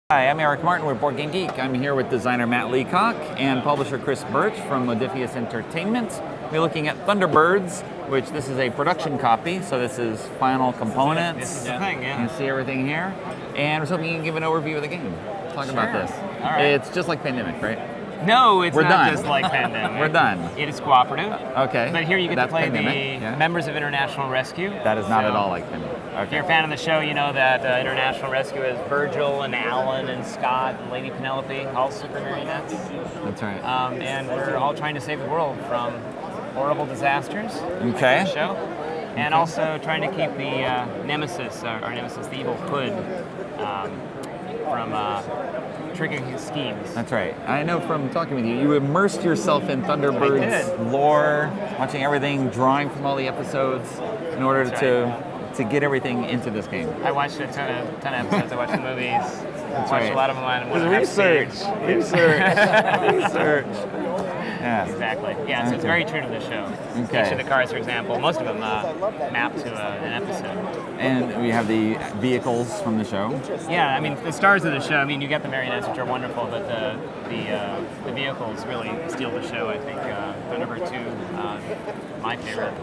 Hi, I'm Eric Martin with Board Game Geek. I'm here with designer Matt Leacock and publisher Chris Birch from Modiphius Entertainment. We're looking at Thunderbirds, which this is a production copy, so this is final components. This is the thing, yeah. You can see everything here. And we're hoping you can give an overview of the game. Talk about this. All right. It's just like Pandemic, right? No, it's We're not done. just like Pandemic. We're done. It is cooperative. Okay. But here you get That's to play Pandemic, the members of International Rescue. That is not at all like Pandemic. If you're a fan of the show, you know that International Rescue is Virgil and Alan and Scott and Lady Penelope, all super marionettes. That's right. And we're all trying to save the world from horrible disasters. Okay. Like the show. And also trying to keep the nemesis, our nemesis, the evil Hood, from triggering his schemes. That's right. I know from talking with you, you immersed yourself in Thunderbirds lore, watching everything, drawing from all the episodes in order to get everything into this game. I watched a ton of episodes. I watched the movies. That's watched right. a lot of them on one Research. Yeah. Exactly. Yeah, so it's very true to the show. Okay. Each of the cards, for example, most of them map to an episode. And we have the vehicles from the show. Yeah, I mean, the stars of the show, I mean, you get the marionettes, which are wonderful, but the vehicles really steal the show, I think. Thunderbird 2, my favorite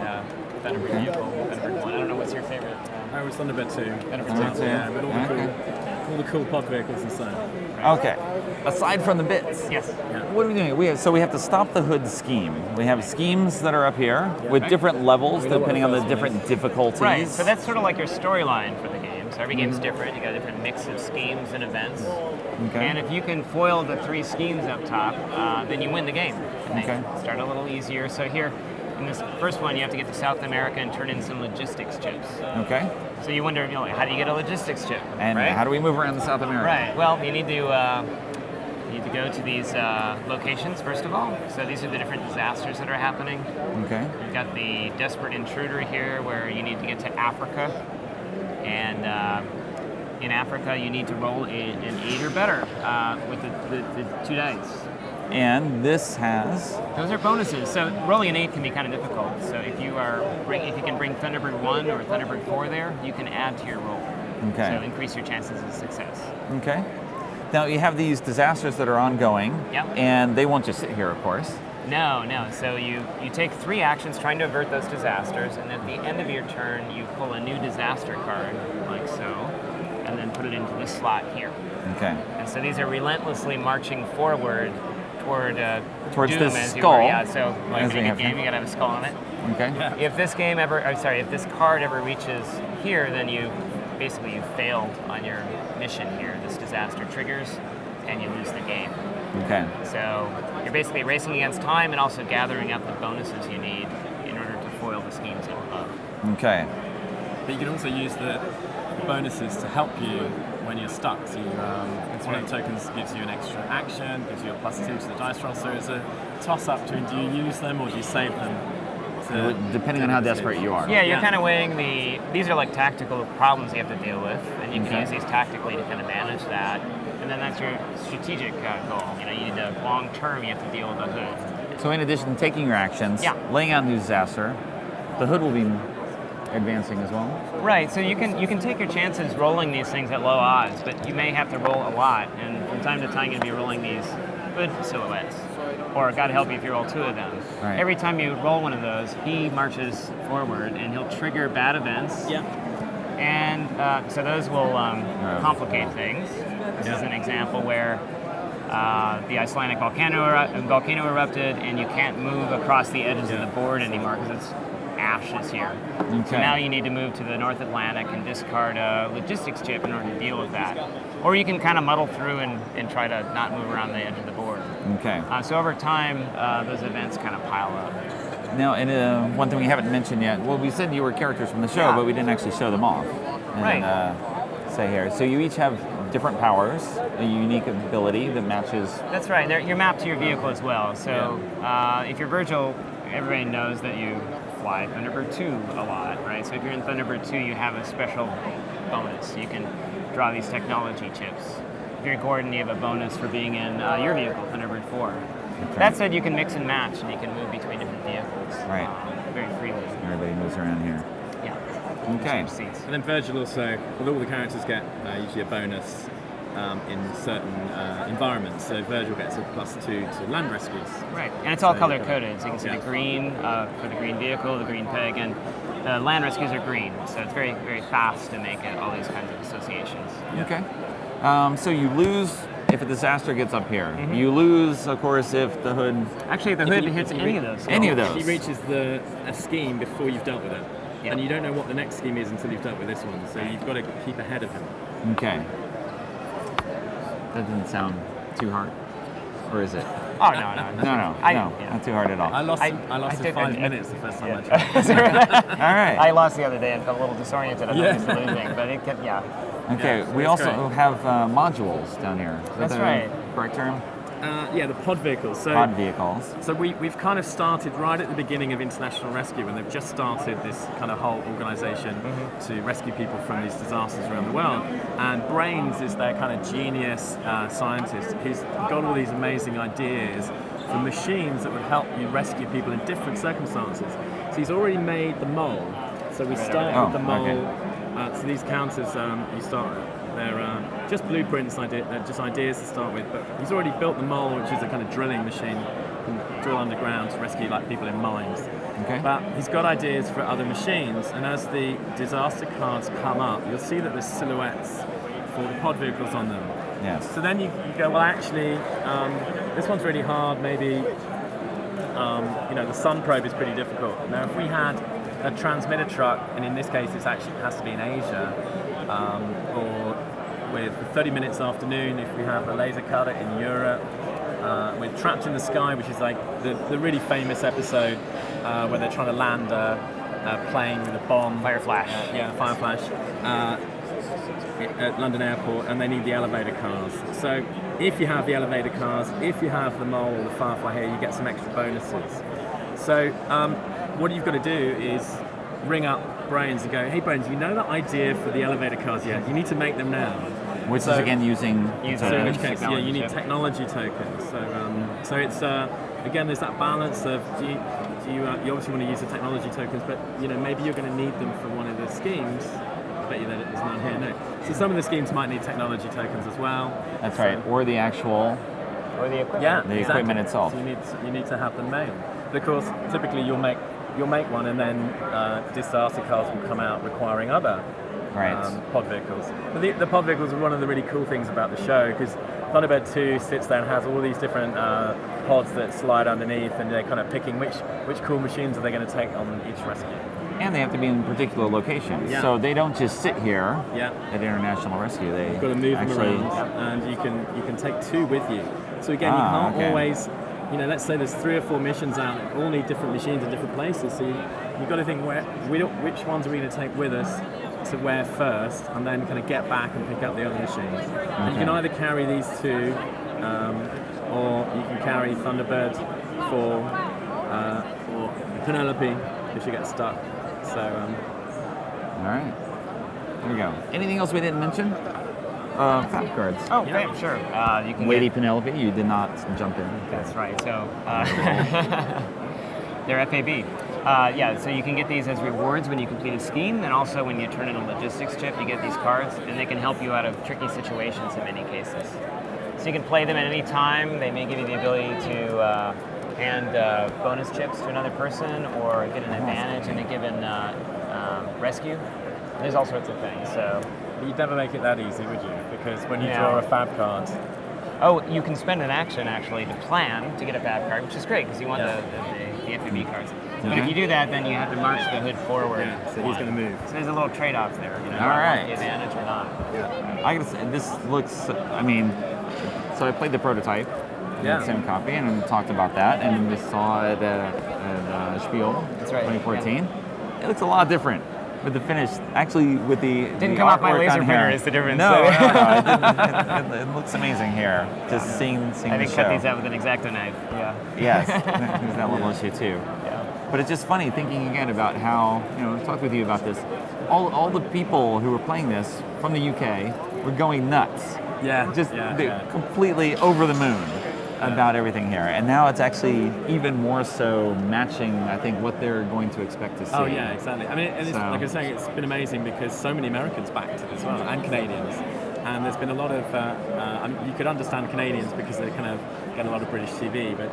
Thunderbird vehicle, Thunderbird 1. I don't know, what's your favorite? I was Thunderbird 2. Thunderbird 2. Yeah, with all the cool pod vehicles and so on. Okay. Aside from the bits. Yes. What are we doing? We have to stop the Hood scheme. We have schemes that are up here with different levels depending on the different difficulties. Right, so that's sort of like your storyline for the game. So every game's different. You got a different mix of schemes and events. Okay. And if you can foil the 3 schemes up top, then you win the game. And they start a little easier. So here, in this first one, you have to get to South America and turn in some logistics chips. Okay. So you wonder, how do you get a logistics chip? And right? how do we move around South America? Right. Well, you need to go to these locations first of all. So these are the different disasters that are happening. Okay. You've got the desperate intruder here, where you need to get to Africa, and in Africa you need to roll an 8 or better with the 2 dice. And this has Those are bonuses. So rolling an 8 can be kind of difficult. So if you can bring Thunderbird 1 or Thunderbird 4 there, you can add to your roll. Okay. So increase your chances of success. Okay. Now you have these disasters that are ongoing. Yep. And they won't just sit here, of course. No. So you take 3 actions trying to avert those disasters, and at the end of your turn, you pull a new disaster card, like so, and then put it into this slot here. Okay. And so these are relentlessly marching forward towards Doom, this as skull. you were. Yeah. So like As in we a have game, here. you gotta have a skull on it. Okay. If this card ever reaches here, then you failed on your mission here. This disaster triggers, and you lose the game. Okay. So you're basically racing against time and also gathering up the bonuses you need in order to foil the schemes up above. Okay. But you can also use the bonuses to help you when you're stuck. So one of the tokens gives you an extra action, gives you a +2 to the dice roll. So it's a toss-up between do you use them or do you save them? Depending on how desperate you are. Yeah, you're kind of weighing these are like tactical problems you have to deal with, and you can use these tactically to kind of manage that. And then that's your strategic goal. You need to, long term, you have to deal with the Hood. So in addition to taking your actions, laying out new disaster, the Hood will be advancing as well. Right, so you can take your chances rolling these things at low odds, but you may have to roll a lot, and from time to time you're going to be rolling these Hood silhouettes. Or God help you if you roll 2 of them. Right. Every time you roll one of those, he marches forward and he'll trigger bad events. Yeah. And so those will complicate things. This is an example where the Icelandic volcano erupted, and you can't move across the edges of the board anymore because it's ashes here. Okay. So now you need to move to the North Atlantic and discard a logistics chip in order to deal with that. Or you can kind of muddle through and try to not move around the edge of the board. Okay. So over time, those events kind of pile up. Now, and one thing we haven't mentioned yet, well, we said you were characters from the show, but we didn't actually show them off. And, Right. Say here. So you each have different powers, a unique ability that matches. That's right. You're mapped to your vehicle as well. So if you're Virgil, everybody knows that you fly Thunderbird 2 a lot, right? So if you're in Thunderbird 2, you have a special bonus. You can draw these technology chips. If you're Gordon, you have a bonus for being in your vehicle, Thunderbird 4. Okay. That said, you can mix and match, and you can move between different vehicles very freely. Everybody moves around here. Yeah. Okay. Change seats. And then Virgil also, well, all the characters get usually a bonus in certain environments. So Virgil gets a +2 to land rescues. Right, and it's all So- color coded. So you can see Yeah. the green for the green vehicle, the green peg, and the land rescues are green. So it's very, very fast to make all these kinds of associations. Okay. So you lose if a disaster gets up here. You lose, of course, if the hood. Actually, if the hood hits any of those. Any of If those. he reaches a scheme before you've dealt with it. Yeah. And you don't know what the next scheme is until you've dealt with this one. So you've got to keep ahead of him. Okay. That doesn't sound too hard, or is it? Oh no, no, No, yeah. not too hard at all. I lost I in did- 5 minutes the first time I tried. All right. I lost the other day and felt a little disoriented. I'm Yeah. not used to losing, but it kept, yeah. Okay. Yeah, We that's also great. have modules down here. Is that That's the right. correct term? Yeah, the pod vehicles. So, Pod vehicles. so we've kind of started right at the beginning of international rescue, when they've just started this kind of whole organisation to rescue people from these disasters around the world. And Brains is their kind of genius scientist. He's got all these amazing ideas for machines that would help you rescue people in different circumstances. So he's already made the mole. So we start Oh, with the mole. okay. So these counters, you start. They're just blueprints, they're just ideas to start with. But he's already built the mole, which is a kind of drilling machine. You can drill underground to rescue like people in mines. Okay. But he's got ideas for other machines, and as the disaster cards come up, you'll see that there's silhouettes for the pod vehicles on them. Yes. So then you go, well, actually, this one's really hard. Maybe, the sun probe is pretty difficult. Now, if we had a transmitter truck, and in this case, it has to be in Asia, or with 30 Minutes Afternoon, if we have a laser cutter in Europe, with Trapped in the Sky, which is like the really famous episode where they're trying to land a plane with a bomb. Fire flash. Fire flash. At London Airport, and they need the elevator cars. So if you have the elevator cars, if you have the mole or the firefly here, you get some extra bonuses. So what you've got to do is ring up Brains and go, hey Brains, you know that idea for the elevator cars yet? You need to make them now. Which is So- again using. Using- So in which Technology case, you need chip. technology tokens. So it's again, there's that balance of you obviously want to use the technology tokens, but maybe you're going to need them for one of the schemes. I bet you that there's none here. No. So some of the schemes might need technology tokens as well. That's right. Or the actual. Or the equipment. Yeah, The exactly. equipment itself. So you need to have them made. But of course, typically you'll make one, and then disaster cars will come out requiring other Right. pod vehicles. But the pod vehicles are one of the really cool things about the show, because Thunderbird 2 sits there and has all these different pods that slide underneath, and they're kind of picking which cool machines are they going to take on each rescue. And they have to be in particular locations. Yeah. So they don't just sit here Yeah. at International Rescue. They You've got to move actually, them around, and you can take 2 with you. So again, you Ah, can't okay. always, let's say there's 3 or 4 missions out, all need different machines in different places. So you've got to think which ones are we going to take with us to where first, and then kind of get back and pick up the other machines. And you can either carry these 2, or you can carry Thunderbird 4, or Penelope if you get stuck. So. All right. There we go. Anything else we didn't mention? Fab cards. Oh, Yeah. okay, sure. You can Lady get, Penelope, you did not jump in. That's right. So they're FAB. So you can get these as rewards when you complete a scheme, and also when you turn in a logistics chip, you get these cards, and they can help you out of tricky situations in many cases. So you can play them at any time. They may give you the ability to hand bonus chips to another person, or get an advantage in a given rescue. There's all sorts of things. So. You'd never make it that easy, would you? Because when you Yeah. draw a fab card, Oh, you can spend an action actually to plan to get a fab card, which is great because you want Yeah. the FAB cards. But Okay. if you do that, then you have to march the hood forward. so he's going to move. So there's a little trade-off there. Do All I want right. the advantage or not? I gotta say, this looks, so I played the prototype, Yeah. the sim copy, and talked about that, and we saw it at Spiel That's right, 2014. It looks a lot different with the finish. Actually, with the Didn't come off my artwork laser on printer here. is the difference. No, So- it looks amazing here. Just seeing I the think show. cut these out with an X-Acto knife. Yeah. Yes, there's that little issue too. Yeah. But it's just funny thinking again about how, I talked with you about this. All the people who were playing this from the UK were going nuts. Yeah, Just yeah, they're yeah. completely over the moon about everything here. And now it's actually even more so matching, I think, what they're going to expect to see. Oh yeah, exactly. I mean, and it's, So- like I was saying, it's been amazing because so many Americans backed it as well, and Canadians. and there's been a lot of, you could understand Canadians because they kind of get a lot of British TV, but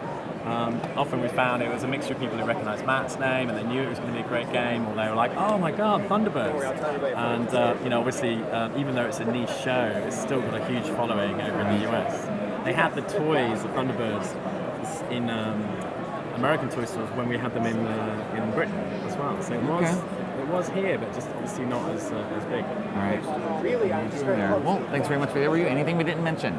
often we found it was a mixture of people who recognised Matt's name and they knew it was going to be a great game, or they were like, oh my god, Thunderbirds. And obviously, even though it's a niche show, it's still got a huge following over in the US. They had the toys, the Thunderbirds, in American toy stores when we had them in Britain as well. So it was here, but just obviously not as big. All right. There. Well, thanks very much for the overview. Anything we didn't mention?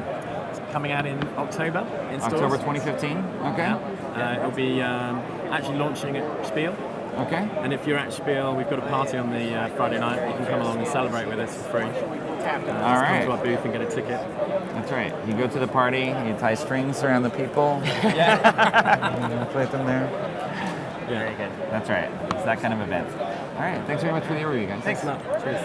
It's coming out in October in stores. October 2015. Okay. Yeah. It'll be actually launching at Spiel. Okay. And if you're at Spiel, we've got a party on the Friday night. You can come along and celebrate with us for free. All right. Come to our booth and get a ticket. That's right. You go to the party, you tie strings around the people. Yeah. Play them there. Very good. That's right. It's that kind of event. All right. Thanks very much for the overview, guys. Thanks a lot. Cheers.